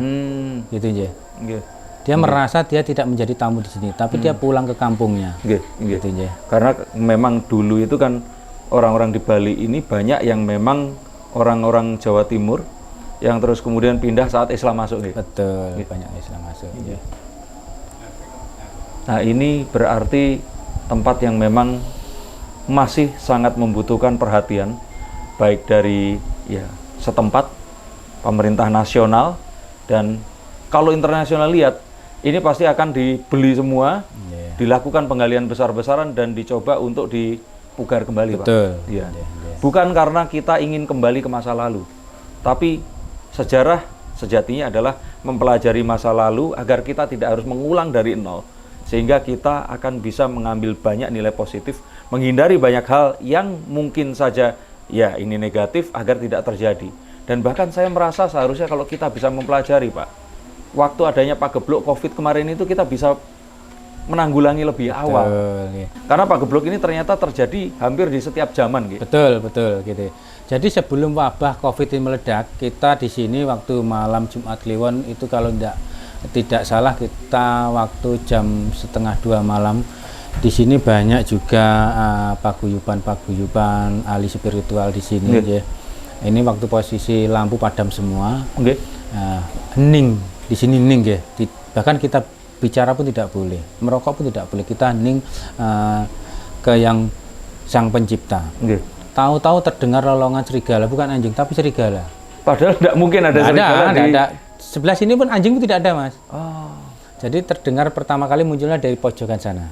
Gitu nggih. Dia merasa dia tidak menjadi tamu di sini, tapi dia pulang ke kampungnya. Gitu nggih. Karena memang dulu itu kan orang-orang di Bali ini banyak yang memang orang-orang Jawa Timur yang terus kemudian pindah saat Islam masuk. Betul, banyak Islam masuk. Nah, ini berarti tempat yang memang masih sangat membutuhkan perhatian baik dari ya setempat, pemerintah nasional, dan kalau internasional lihat ini pasti akan dibeli semua, dilakukan penggalian besar-besaran dan dicoba untuk dipugar kembali, Pak. Ya. Bukan karena kita ingin kembali ke masa lalu, tapi sejarah sejatinya adalah mempelajari masa lalu agar kita tidak harus mengulang dari nol, sehingga kita akan bisa mengambil banyak nilai positif, menghindari banyak hal yang mungkin saja ya ini negatif agar tidak terjadi. Dan bahkan saya merasa seharusnya kalau kita bisa mempelajari, Pak, waktu adanya pagebluk COVID kemarin itu kita bisa menanggulangi lebih awal. Karena pagebluk ini ternyata terjadi hampir di setiap zaman, gitu. Betul gitu. Jadi sebelum wabah COVID ini meledak, kita di sini waktu malam Jumat Kliwon itu kalau tidak salah kita waktu jam 1:30 malam di sini banyak juga paguyuban ahli spiritual di sini. Ya. Ini waktu posisi lampu padam semua, hening di sini hening ya. Bahkan kita bicara pun tidak boleh, merokok pun tidak boleh. Kita hening ke yang Sang Pencipta. Tahu-tahu terdengar lolongan serigala, bukan anjing tapi serigala. Padahal tidak mungkin ada serigala. Ada. Sebelah sini pun anjing pun tidak ada, Mas. Jadi terdengar pertama kali munculnya dari pojokan sana.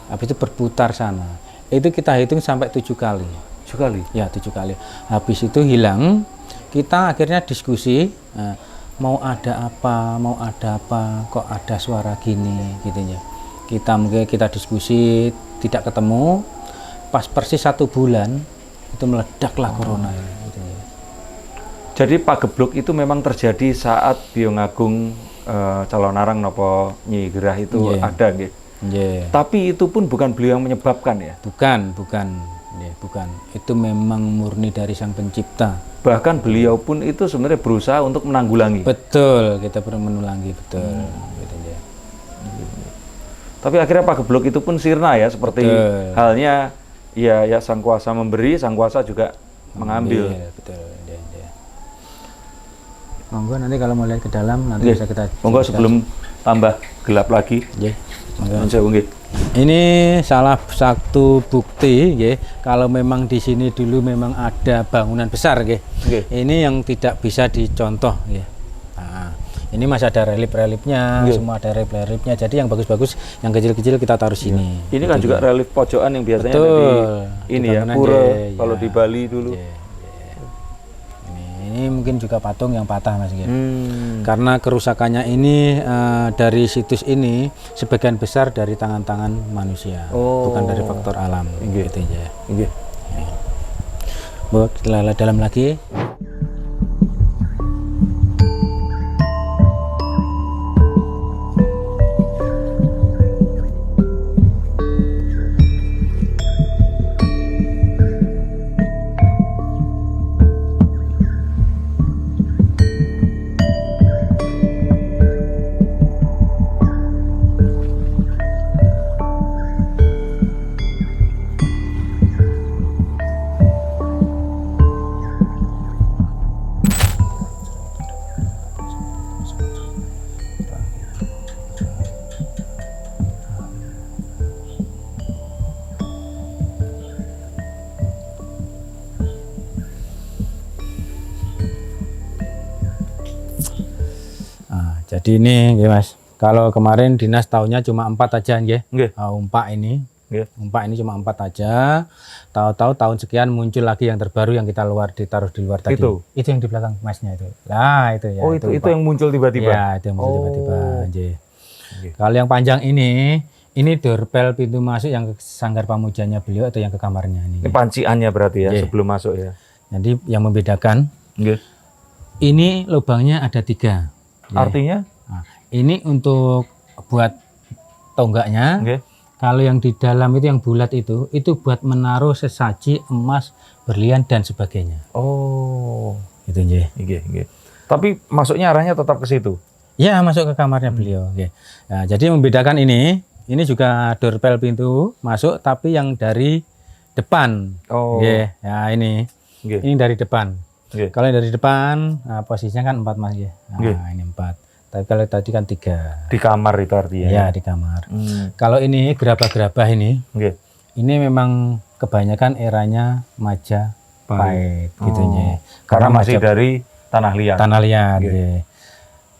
Habis itu berputar sana. Itu kita hitung sampai 7 kali. 7 kali? Ya, 7 kali. Habis itu hilang, kita akhirnya diskusi, mau ada apa, kok ada suara gini, gitu ya. Kita diskusi, tidak ketemu, pas persis 1 bulan, itu meledaklah corona. Gitu ya. Jadi pagebluk itu memang terjadi saat Biung Agung Calon Arang nopo Nyi Gerah itu ada, gitu. Tapi itu pun bukan beliau yang menyebabkan ya? Bukan. Itu memang murni dari Sang Pencipta. Bahkan beliau pun itu sebenarnya berusaha untuk menanggulangi. Betul, kita perlu menanggulangi, betul. Gitu ya. Tapi akhirnya pagebluk itu pun sirna ya, seperti halnya ya Sang Kuasa memberi, Sang Kuasa juga mengambil. Betul. Monggo nanti kalau mau lihat ke dalam nanti bisa kita. Monggo sebelum tambah gelap lagi. Monggo. Ini salah satu bukti, kalau memang di sini dulu memang ada bangunan besar, ini yang tidak bisa dicontoh. Nah, ini masih ada relief-reliefnya, semua ada relief-reliefnya. Jadi yang bagus-bagus, yang kecil-kecil kita taruh sini. Ini kan juga relief pojokan yang biasanya ada di ini ya, pura kalau di Bali dulu. Ini mungkin juga patung yang patah, Mas. Karena kerusakannya ini dari situs ini sebagian besar dari tangan-tangan manusia, bukan dari faktor alam. Gitu ya. Bu, dalam lagi. jadi ini nggih Mas. Kalau kemarin dinas tahunnya cuma 4 aja nggih. Nggih. Umpak ini. Nggih. Umpak ini cuma 4 aja. Tahu-tahu tahun sekian muncul lagi yang terbaru yang kita ditaruh di luar tadi. Itu yang di belakang Masnya itu. Lah, itu ya. Oh, itu yang muncul tiba-tiba. Ya, itu yang muncul tiba-tiba. Nggih. Nggih. Kalau yang panjang ini doorbell pintu masuk yang ke sanggar pamujanya beliau atau yang ke kamarnya ini. Ini panciannya berarti ya, Nggih. sebelum masuk ya. Jadi yang membedakan Nggih. ini lubangnya ada 3. Artinya? Nah, ini untuk buat tonggaknya. Nggih. Kalau yang di dalam itu yang bulat itu buat menaruh sesaji emas, berlian dan sebagainya. Oh, Gitu nggih. nggih, nggih. Tapi masuknya arahnya tetap ke situ. Ya, masuk ke kamarnya beliau. Nggih. Nah, jadi yang membedakan ini juga doorbell pintu masuk tapi yang dari depan. Oh. Nggih. Ya, ini. Nggih. Ini dari depan. Nggih. Kalau yang dari depan, nah, posisinya kan 4 Mas ya. Nggih. Nah, ini 4. Tapi kalau tadi kan 3. Di kamar itu artinya. Ya, di kamar. Hmm. Kalau ini gerabah-gerabah ini Nggih. memang kebanyakan eranya Majapahit gitu Oh. ya. Karena masih dari tanah liat. tanah liat. Nggih. Nggih.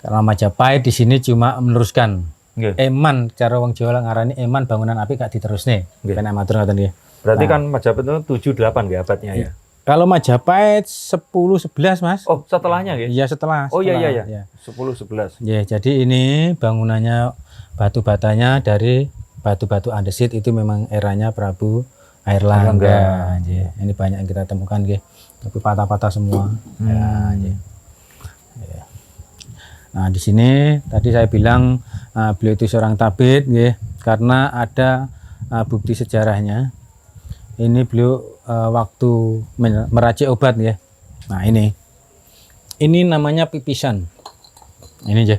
Karena Majapahit di sini cuma meneruskan. Nggih. Eman, cara wong Jawa ngarani eman bangunan api gak diterusne. Nggih. Kena matur ngoten nggih. Berarti kan Majapahit itu 7-8 ya abadnya ya. Kalau Majapahit 10-11 Mas. Oh, setelahnya ya? Iya setelah. Oh iya setelah, iya. 10-11. Ya, jadi ini bangunannya batu-batanya dari batu-batu andesit itu memang eranya Prabu Airlangga. Ya, ini banyak yang kita temukan nggih. Tapi patah-patah semua. Ya, ya. Ya. Nah, di sini tadi saya bilang beliau itu seorang tabib nggih, karena ada bukti sejarahnya. Ini beliau waktu meracik obat ya. Nah, ini namanya pipisan. Ini aja.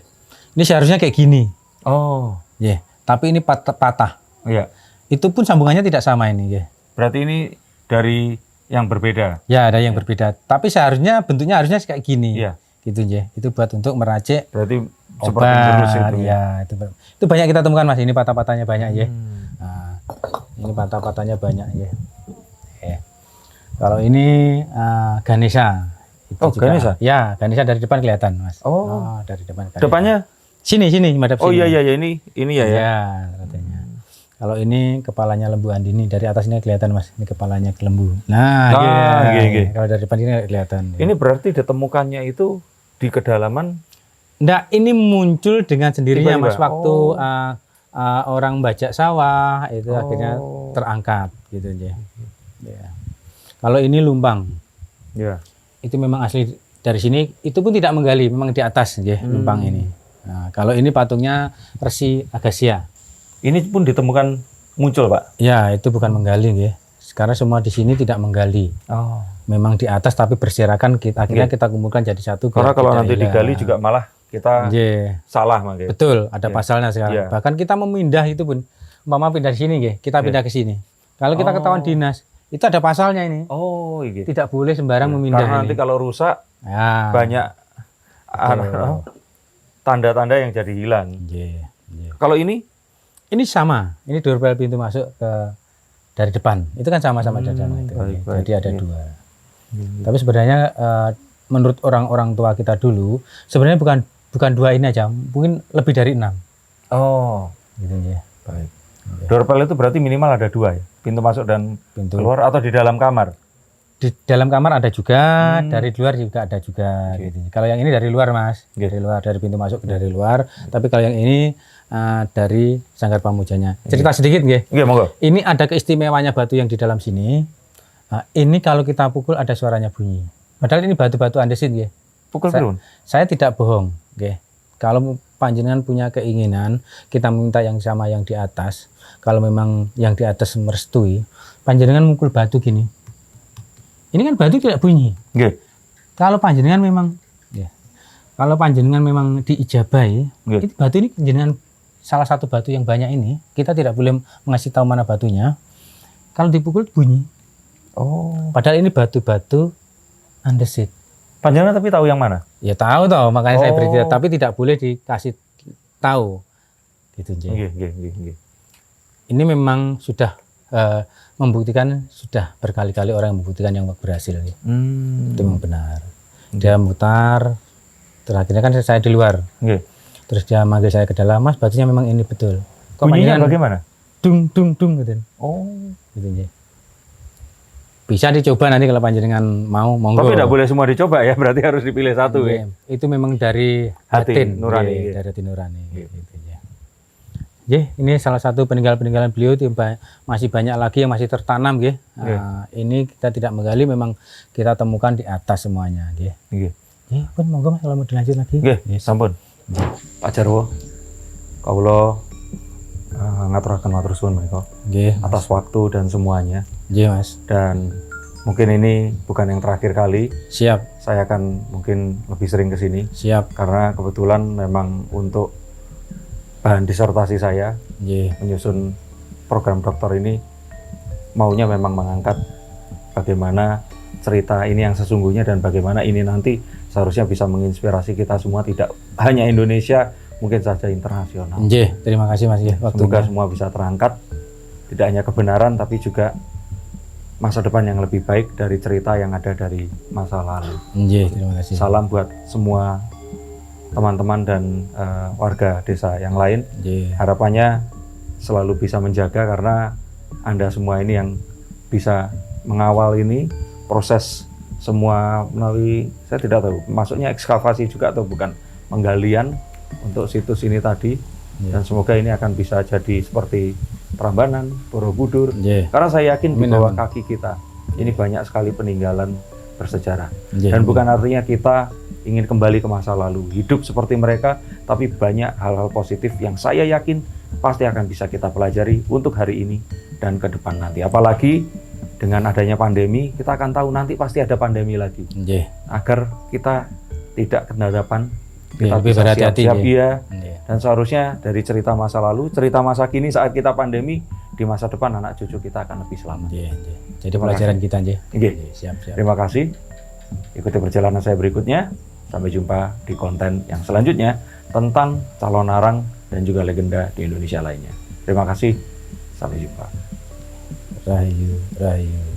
Ini seharusnya kayak gini. Oh, Ya, tapi ini patah. iya. Itu pun sambungannya tidak sama ini ya. Berarti ini dari yang berbeda. Ya, ada yang berbeda. Tapi seharusnya bentuknya harusnya kayak gini. Iya. Gitu ya. Itu buat untuk meracik Berarti seperti jurus obat. itu. Ya, itu banyak kita temukan Mas. Ini patah-patahnya banyak ya. Hmm. Nah, ini patah-patahnya banyak ya. Kalau ini Ganesha. Itu Oh, Ganesha? Ya, Ganesha dari depan kelihatan Mas. Oh. Dari depan. Ganesha. Depannya? Sini, madhab Oh sini. iya ini ya ya. Ya, katanya. Kalau ini kepalanya lembu andini, dari atas ini kelihatan Mas. Ini kepalanya lembu. Nah, nggih. kalau dari depan ini nggak kelihatan. Ini berarti ditemukannya itu di kedalaman. Nggak, ini muncul dengan sendirinya Tiba-tiba? Mas waktu Oh. orang bajak sawah itu Oh. akhirnya terangkat gitu aja. Ya. Kalau ini lumbang, Ya. itu memang asli dari sini. Itu pun tidak menggali, memang di atas ya lumbang ini. Nah, kalau ini patungnya Resi Agasia. Ini pun ditemukan muncul, Pak. Ya, itu bukan menggali ya. Sekarang semua di sini tidak menggali. Oh. Memang di atas tapi berserakan, akhirnya kita kumpulkan jadi satu. Karena biar kalau tidak nanti hilang. digali juga malah kita Nggih. salah makanya. Betul, ada pasalnya sekarang. Iya. Bahkan kita memindah itu pun, umpama pindah di sini, kita pindah ke sini. Kalau kita ketahuan dinas, itu ada pasalnya ini. Oh, iya. Tidak boleh sembarang memindah Karena ini. nanti kalau rusak Ya. banyak tanda-tanda yang jadi hilang. Nggih, nggih. Kalau ini Ini sama, ini doorbell pintu masuk dari depan. Itu kan sama-sama dari depan itu. baik, Jadi ada iya. 2. Tapi sebenarnya menurut orang-orang tua kita dulu, sebenarnya bukan 2 ini aja, mungkin lebih dari 6. Oh, Gitu ya. baik. Doorbell itu berarti minimal ada 2 ya? Pintu masuk dan Pintu keluar atau di dalam kamar? di dalam kamar ada juga, dari luar juga ada juga. Gitu. Kalau yang ini dari luar Mas, dari luar, dari pintu masuk dari luar. Tapi kalau yang ini dari sanggar pamujanya. Cerita sedikit nggih. Iya, monggo. Ini ada keistimewaannya batu yang di dalam sini. Ini kalau kita pukul ada suaranya bunyi. Padahal ini batu-batu andesit nggih. Pukul berun. Saya tidak bohong, nggih. Kalau panjenengan punya keinginan, kita minta yang sama yang di atas. Kalau memang yang di atas merestui, panjenengan mukul batu gini. Ini kan batu tidak bunyi. Nggih. Kalau panjenengan memang diijabahi, Nggih. itu batu ini panjenengan salah satu batu yang banyak ini, kita tidak boleh mengasih tahu mana batunya. Kalau dipukul bunyi. Oh. Padahal ini batu-batu andesit. Panjenengan tapi tahu yang mana? Ya tahu toh, makanya saya beri Oh. tapi tidak boleh dikasih tahu. Gitu Nje. Nggih. Ini memang sudah membuktikan, sudah berkali-kali orang yang membuktikan yang berhasil. Itu memang benar. Dia mutar, terakhirnya kan saya di luar. Nggih. Terus dia manggil saya ke dalam, Mas, batunya memang ini betul. Kok Bunyinya panjenengan bagaimana? dung dung dung gitu. Oh. Gitu ya. Bisa dicoba nanti kalau panjenengan mau, monggo. Tapi tidak boleh semua dicoba ya, berarti harus dipilih satu ya. Itu memang dari Hati batin nurani, nggih, ya. dari hati nurani gitu ya. Ini salah satu peninggalan-peninggalan beliau itu masih banyak lagi yang masih tertanam nggih. Ini kita tidak menggali, memang kita temukan di atas semuanya nggih. Nggih. Pun monggo Mas kalau mau dilanjut lagi. Nggih, sampun. Pak Jarwo, kawula ngaturaken matur suwun menika Nggih, atas waktu dan semuanya. nggih Mas. Dan mungkin ini bukan yang terakhir kali. Siap, Saya akan mungkin lebih sering ke sini siap. karena kebetulan memang untuk bahan disertasi saya Nggih. menyusun program doktor ini maunya memang mengangkat bagaimana cerita ini yang sesungguhnya dan bagaimana ini nanti seharusnya bisa menginspirasi kita semua, tidak hanya Indonesia, mungkin saja internasional. Nggih, terima kasih Mas ya Semoga waktunya. semua bisa terangkat, tidak hanya kebenaran tapi juga masa depan yang lebih baik dari cerita yang ada dari masa lalu. Nggih, terima kasih. Salam buat semua teman-teman dan warga desa yang lain. Nggih. Harapannya selalu bisa menjaga karena Anda semua ini yang bisa mengawal ini proses semua melalui, saya tidak tahu, maksudnya ekskavasi juga atau bukan, penggalian untuk situs ini tadi. Dan semoga ini akan bisa jadi seperti Prambanan, Borobudur. Karena saya yakin di bawah kaki kita ini banyak sekali peninggalan bersejarah. Dan bukan artinya kita ingin kembali ke masa lalu, hidup seperti mereka, tapi banyak hal-hal positif yang saya yakin pasti akan bisa kita pelajari untuk hari ini dan ke depan nanti. Apalagi dengan adanya pandemi, kita akan tahu nanti pasti ada pandemi lagi. Agar kita tidak kehadapan, kita lebih bisa berhati-hati, siap-siap ya. Nggih. Dan seharusnya dari cerita masa lalu, cerita masa kini saat kita pandemi, di masa depan anak cucu kita akan lebih selamat. Jadi Terima pelajaran kasih. kita nggih. Nggih. Siap. Terima kasih. Ikuti perjalanan saya berikutnya. Sampai jumpa di konten yang selanjutnya tentang calon arang dan juga legenda di Indonesia lainnya. Terima kasih. Sampai jumpa. Rahayu, rahayu.